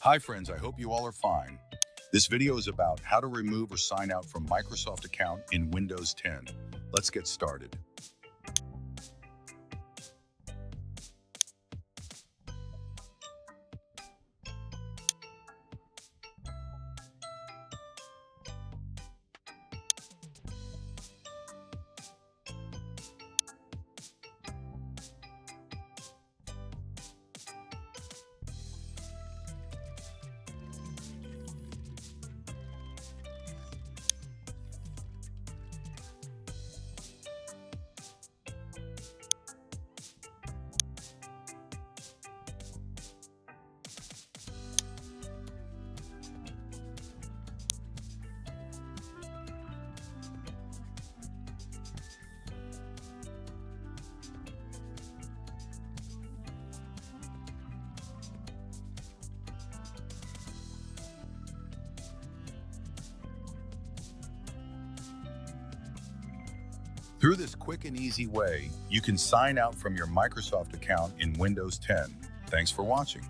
Hi friends, I hope you all are fine. This video is about how to remove or sign out from Microsoft account in Windows 10. Let's get started. Through this quick and easy way, you can sign out from your Microsoft account in Windows 10. Thanks for watching.